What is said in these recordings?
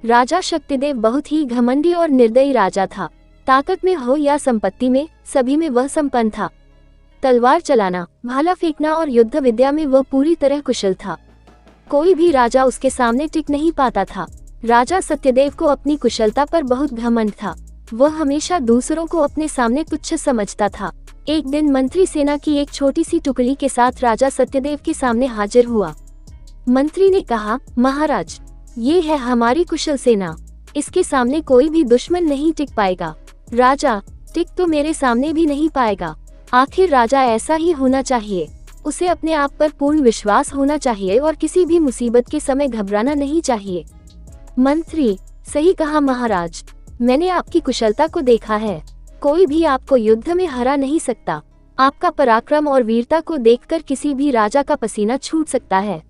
राजा शक्तिदेव बहुत ही घमंडी और निर्दयी राजा था। ताकत में हो या संपत्ति में, सभी में वह संपन्न था। तलवार चलाना, भाला फेंकना और युद्ध विद्या में वह पूरी तरह कुशल था। कोई भी राजा उसके सामने टिक नहीं पाता था। राजा सत्यदेव को अपनी कुशलता पर बहुत घमंड था। वह हमेशा दूसरों को अपने सामने तुच्छ समझता था। एक दिन मंत्री सेना की एक छोटी सी टुकड़ी के साथ राजा सत्यदेव के सामने हाजिर हुआ। मंत्री ने कहा, महाराज, ये है हमारी कुशल सेना, इसके सामने कोई भी दुश्मन नहीं टिक पाएगा। राजा, टिक तो मेरे सामने भी नहीं पाएगा। आखिर राजा ऐसा ही होना चाहिए। उसे अपने आप पर पूर्ण विश्वास होना चाहिए और किसी भी मुसीबत के समय घबराना नहीं चाहिए। मंत्री, सही कहा महाराज, मैंने आपकी कुशलता को देखा है। कोई भी आपको युद्ध में हरा नहीं सकता। आपका पराक्रम और वीरता को देखकर किसी भी राजा का पसीना छूट सकता है।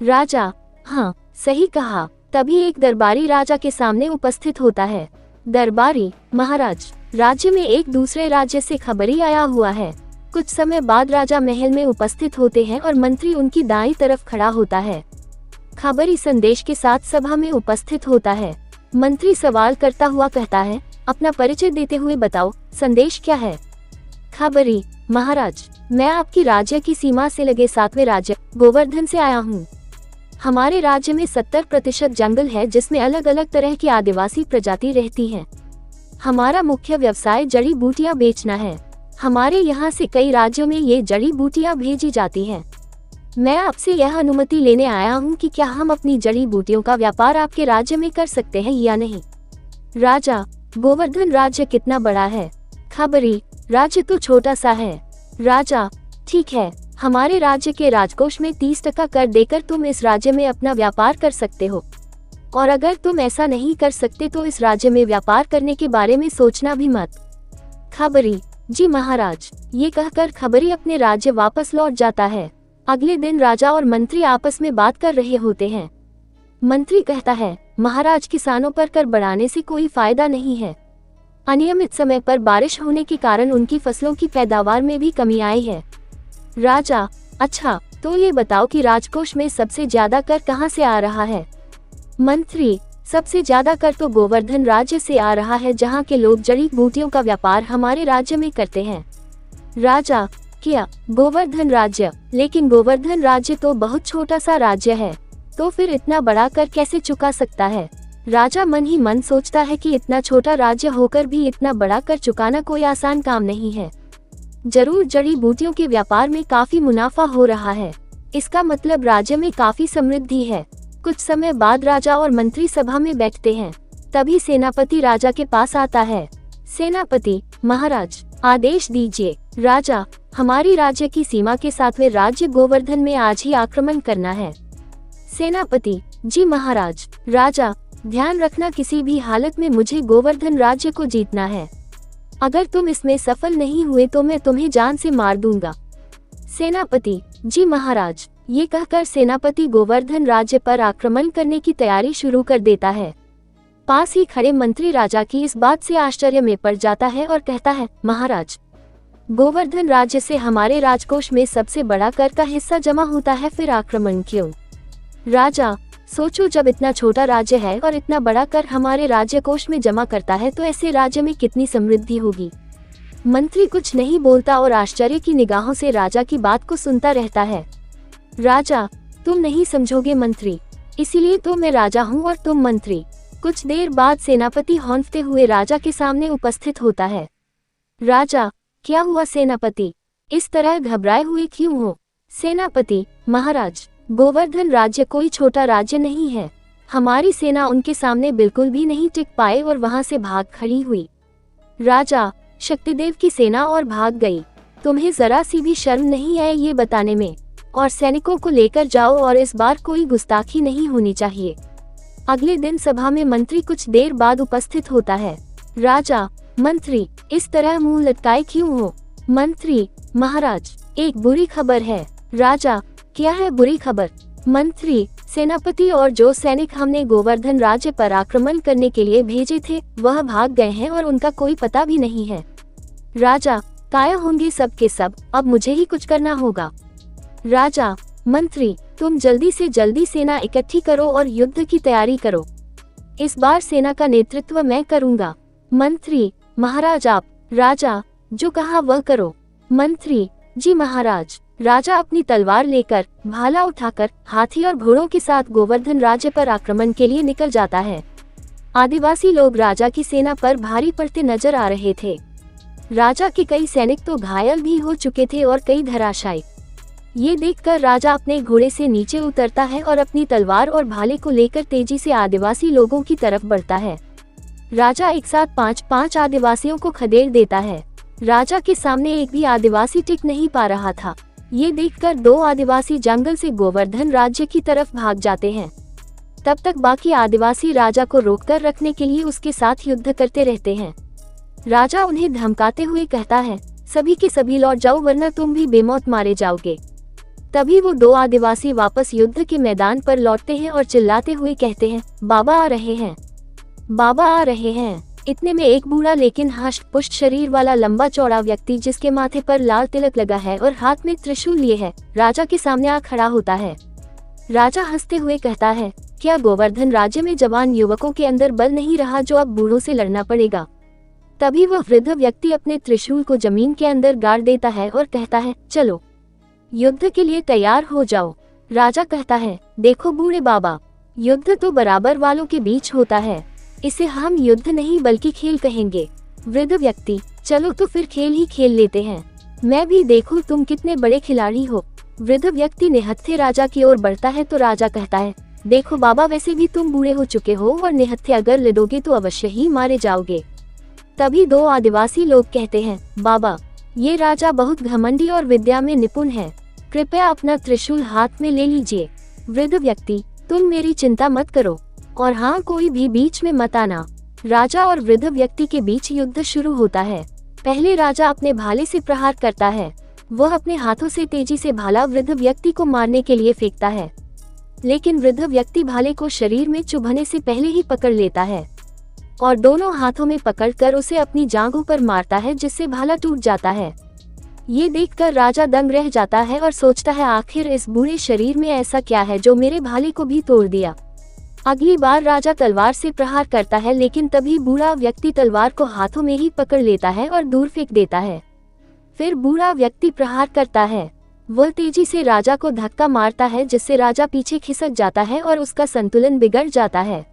राजा, हाँ, सही कहा। तभी एक दरबारी राजा के सामने उपस्थित होता है। दरबारी, महाराज, राज्य में एक दूसरे राज्य से खबरी आया हुआ है। कुछ समय बाद राजा महल में उपस्थित होते हैं और मंत्री उनकी दाईं तरफ खड़ा होता है। खबरी संदेश के साथ सभा में उपस्थित होता है। मंत्री सवाल करता हुआ कहता है, अपना परिचय देते हुए बताओ, संदेश क्या है? खबरी, महाराज, मैं आपकी राज्य की सीमा से लगे 7वें राज्य गोवर्धन से आया हूँ। हमारे राज्य में 70% जंगल है, जिसमें अलग अलग तरह की आदिवासी प्रजाति रहती हैं। हमारा मुख्य व्यवसाय जड़ी बूटियां बेचना है। हमारे यहाँ से कई राज्यों में ये जड़ी बूटियां भेजी जाती हैं। मैं आपसे यह अनुमति लेने आया हूँ कि क्या हम अपनी जड़ी बूटियों का व्यापार आपके राज्य में कर सकते हैं या नहीं? राजा, गोवर्धन राज्य कितना बड़ा है? खबरी, राज्य तो छोटा सा है। राजा, ठीक है, हमारे राज्य के राजकोष में 30% कर देकर तुम इस राज्य में अपना व्यापार कर सकते हो, और अगर तुम ऐसा नहीं कर सकते तो इस राज्य में व्यापार करने के बारे में सोचना भी मत। खबरी, जी महाराज। ये कहकर खबरी अपने राज्य वापस लौट जाता है। अगले दिन राजा और मंत्री आपस में बात कर रहे होते हैं। मंत्री कहता है, महाराज, किसानों पर कर बढ़ाने से कोई फायदा नहीं है। अनियमित समय पर बारिश होने के कारण उनकी फसलों की पैदावार में भी कमी आई है। राजा, अच्छा, तो ये बताओ कि राजकोष में सबसे ज्यादा कर कहाँ से आ रहा है? मंत्री, सबसे ज्यादा कर तो गोवर्धन राज्य से आ रहा है, जहाँ के लोग जड़ी बूटियों का व्यापार हमारे राज्य में करते हैं। राजा, क्या गोवर्धन राज्य? लेकिन गोवर्धन राज्य तो बहुत छोटा सा राज्य है, तो फिर इतना बड़ा कर कैसे चुका सकता है? राजा मन ही मन सोचता है कि इतना छोटा राज्य होकर भी इतना बड़ा कर चुकाना कोई आसान काम नहीं है। जरूर जड़ी बूटियों के व्यापार में काफी मुनाफा हो रहा है। इसका मतलब राज्य में काफी समृद्धि है। कुछ समय बाद राजा और मंत्री सभा में बैठते हैं। तभी सेनापति राजा के पास आता है। सेनापति, महाराज, आदेश दीजिए। राजा, हमारी राज्य की सीमा के 7वें राज्य गोवर्धन में आज ही आक्रमण करना है। सेनापति, जी महाराज। राजा, ध्यान रखना, किसी भी हालत में मुझे गोवर्धन राज्य को जीतना है। अगर तुम इसमें सफल नहीं हुए तो मैं तुम्हें जान से मार दूंगा। सेनापति, जी महाराज। ये कहकर सेनापति गोवर्धन राज्य पर आक्रमण करने की तैयारी शुरू कर देता है। पास ही खड़े मंत्री राजा की इस बात से आश्चर्य में पड़ जाता है और कहता है, महाराज, गोवर्धन राज्य से हमारे राजकोष में सबसे बड़ा कर का हिस्सा जमा होता है, फिर आक्रमण क्यों? राजा, सोचो, जब इतना छोटा राज्य है और इतना बड़ा कर हमारे राज्य कोष में जमा करता है तो ऐसे राज्य में कितनी समृद्धि होगी। मंत्री कुछ नहीं बोलता और आश्चर्य की निगाहों से राजा की बात को सुनता रहता है। राजा, तुम नहीं समझोगे मंत्री, इसीलिए तो मैं राजा हूँ और तुम मंत्री। कुछ देर बाद सेनापति हौंफते हुए राजा के सामने उपस्थित होता है। राजा, क्या हुआ सेनापति? इस तरह घबराए हुए क्यों हो? सेनापति, महाराज, गोवर्धन राज्य कोई छोटा राज्य नहीं है। हमारी सेना उनके सामने बिल्कुल भी नहीं टिक पाए और वहां से भाग खड़ी हुई। राजा, शक्तिदेव की सेना और भाग गई। तुम्हें जरा सी भी शर्म नहीं आई ये बताने में? और सैनिकों को लेकर जाओ और इस बार कोई गुस्ताखी नहीं होनी चाहिए। अगले दिन सभा में मंत्री कुछ देर बाद उपस्थित होता है। राजा, मंत्री, इस तरह मुंह लटकाए क्यों हो? मंत्री, महाराज, एक बुरी खबर है। राजा, क्या है बुरी खबर? मंत्री, सेनापति और जो सैनिक हमने गोवर्धन राज्य पर आक्रमण करने के लिए भेजे थे वह भाग गए हैं और उनका कोई पता भी नहीं है। राजा, काया होंगे सब के सब, अब मुझे ही कुछ करना होगा। राजा, मंत्री, तुम जल्दी से जल्दी सेना इकट्ठी करो और युद्ध की तैयारी करो। इस बार सेना का नेतृत्व मैं करूंगा। मंत्री, महाराज आप। राजा, जो कहा वह करो। मंत्री, जी महाराज। राजा अपनी तलवार लेकर, भाला उठाकर, हाथी और घोड़ों के साथ गोवर्धन राज्य पर आक्रमण के लिए निकल जाता है। आदिवासी लोग राजा की सेना पर भारी पड़ते नजर आ रहे थे। राजा के कई सैनिक तो घायल भी हो चुके थे और कई धराशायी। ये देखकर राजा अपने घोड़े से नीचे उतरता है और अपनी तलवार और भाले को लेकर तेजी से आदिवासी लोगों की तरफ बढ़ता है। राजा एक साथ 5-5 आदिवासियों को खदेड़ देता है। राजा के सामने एक भी आदिवासी टिक नहीं पा रहा था। ये देखकर 2 आदिवासी जंगल से गोवर्धन राज्य की तरफ भाग जाते हैं। तब तक बाकी आदिवासी राजा को रोककर रखने के लिए उसके साथ युद्ध करते रहते हैं। राजा उन्हें धमकाते हुए कहता है, सभी के सभी लौट जाओ वरना तुम भी बेमौत मारे जाओगे। तभी वो 2 आदिवासी वापस युद्ध के मैदान पर लौटते हैं और चिल्लाते हुए कहते हैं, बाबा आ रहे हैं, बाबा आ रहे हैं। इतने में एक बूढ़ा लेकिन हष्ट पुष्ट शरीर वाला लंबा चौड़ा व्यक्ति जिसके माथे पर लाल तिलक लगा है और हाथ में त्रिशूल लिए है, राजा के सामने आ खड़ा होता है। राजा हंसते हुए कहता है, क्या गोवर्धन राज्य में जवान युवकों के अंदर बल नहीं रहा जो अब बूढ़ों से लड़ना पड़ेगा। तभी वह वृद्ध व्यक्ति अपने त्रिशूल को जमीन के अंदर गाड़ देता है और कहता है, चलो युद्ध के लिए तैयार हो जाओ। राजा कहता है, देखो बूढ़े बाबा, युद्ध तो बराबर वालों के बीच होता है, इसे हम युद्ध नहीं बल्कि खेल कहेंगे। वृद्ध व्यक्ति, चलो तो फिर खेल ही खेल लेते हैं, मैं भी देखूं तुम कितने बड़े खिलाड़ी हो। वृद्ध व्यक्ति निहत्थे राजा की ओर बढ़ता है तो राजा कहता है, देखो बाबा, वैसे भी तुम बूढ़े हो चुके हो और निहत्थे अगर लड़ोगे तो अवश्य ही मारे जाओगे। तभी 2 आदिवासी लोग कहते हैं, बाबा, ये राजा बहुत घमंडी और विद्या में निपुण है, कृपया अपना त्रिशूल हाथ में ले लीजिए। वृद्ध व्यक्ति, तुम मेरी चिंता मत करो और हाँ, कोई भी बीच में मत आना। राजा और वृद्ध व्यक्ति के बीच युद्ध शुरू होता है। पहले राजा अपने भाले से प्रहार करता है। वह अपने हाथों से तेजी से भाला वृद्ध व्यक्ति को मारने के लिए फेंकता है, लेकिन वृद्ध व्यक्ति भाले को शरीर में चुभने से पहले ही पकड़ लेता है और दोनों हाथों में पकड़कर उसे अपनी जांघों पर मारता है, जिससे भाला टूट जाता है। ये देखकर राजा दंग रह जाता है और सोचता है, आखिर इस बूढ़े शरीर में ऐसा क्या है जो मेरे भाले को भी तोड़ दिया। अगली बार राजा तलवार से प्रहार करता है, लेकिन तभी बूढ़ा व्यक्ति तलवार को हाथों में ही पकड़ लेता है और दूर फेंक देता है। फिर बूढ़ा व्यक्ति प्रहार करता है। वह तेजी से राजा को धक्का मारता है, जिससे राजा पीछे खिसक जाता है और उसका संतुलन बिगड़ जाता है।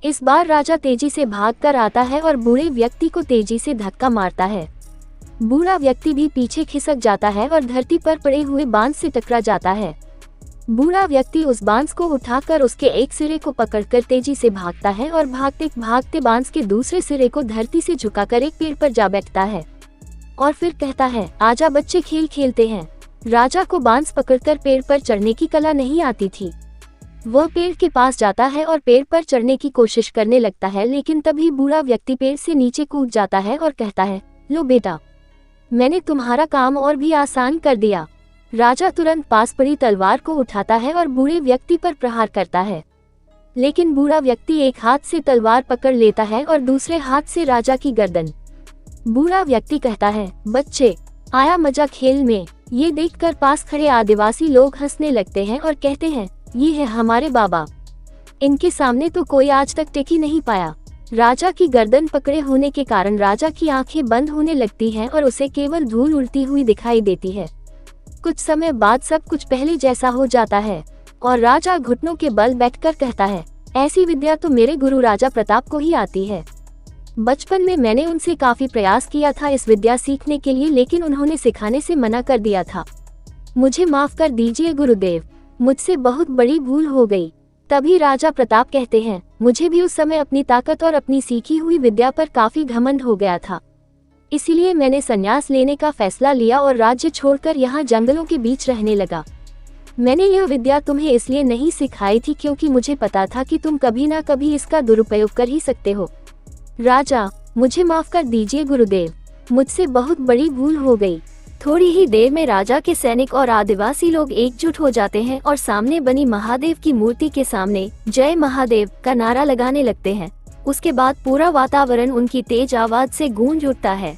इस बार राजा तेजी से भागकर आता है और बूढ़े व्यक्ति को तेजी से धक्का मारता है। बूढ़ा व्यक्ति भी पीछे खिसक जाता है और धरती पर पड़े हुए बांस से टकरा जाता है। बूढ़ा व्यक्ति उस बांस को उठाकर उसके एक सिरे को पकड़कर तेजी से भागता है और भागते भागते बांस के दूसरे सिरे को धरती से झुकाकर एक पेड़ पर जा बैठता है और फिर कहता है, आजा बच्चे, खेल खेलते हैं। राजा को बांस पकड़कर पेड़ पर चढ़ने की कला नहीं आती थी। वह पेड़ के पास जाता है और पेड़ पर चढ़ने की कोशिश करने लगता है, लेकिन तभी बूढ़ा व्यक्ति पेड़ से नीचे कूद जाता है और कहता है, लो बेटा, मैंने तुम्हारा काम और भी आसान कर दिया। राजा तुरंत पास पड़ी तलवार को उठाता है और बूढ़े व्यक्ति पर प्रहार करता है, लेकिन बूढ़ा व्यक्ति एक हाथ से तलवार पकड़ लेता है और दूसरे हाथ से राजा की गर्दन। बूढ़ा व्यक्ति कहता है, बच्चे, आया मजा खेल में। ये देखकर पास खड़े आदिवासी लोग हंसने लगते हैं और कहते हैं, ये है हमारे बाबा, इनके सामने तो कोई आज तक टिक ही नहीं पाया। राजा की गर्दन पकड़े होने के कारण राजा की आंखें बंद होने लगती हैं और उसे केवल धूल उड़ती हुई दिखाई देती है। कुछ समय बाद सब कुछ पहले जैसा हो जाता है और राजा घुटनों के बल बैठकर कहता है, ऐसी विद्या तो मेरे गुरु राजा प्रताप को ही आती है। बचपन में मैंने उनसे काफी प्रयास किया था इस विद्या सीखने के लिए, लेकिन उन्होंने सिखाने से मना कर दिया था। मुझे माफ कर दीजिए गुरुदेव, मुझसे बहुत बड़ी भूल हो गई। तभी राजा प्रताप कहते हैं, मुझे भी उस समय अपनी ताकत और अपनी सीखी हुई विद्या पर काफी घमंड हो गया था, इसीलिए मैंने संन्यास लेने का फैसला लिया और राज्य छोड़कर यहाँ जंगलों के बीच रहने लगा। मैंने यह विद्या तुम्हें इसलिए नहीं सिखाई थी क्योंकि मुझे पता था कि तुम कभी ना कभी इसका दुरुपयोग कर ही सकते हो। राजा, मुझे माफ कर दीजिए गुरुदेव, मुझसे बहुत बड़ी भूल हो गई। थोड़ी ही देर में राजा के सैनिक और आदिवासी लोग एकजुट हो जाते हैं और सामने बनी महादेव की मूर्ति के सामने जय महादेव का नारा लगाने लगते हैं। उसके बाद पूरा वातावरण उनकी तेज आवाज से गूंज उठता है।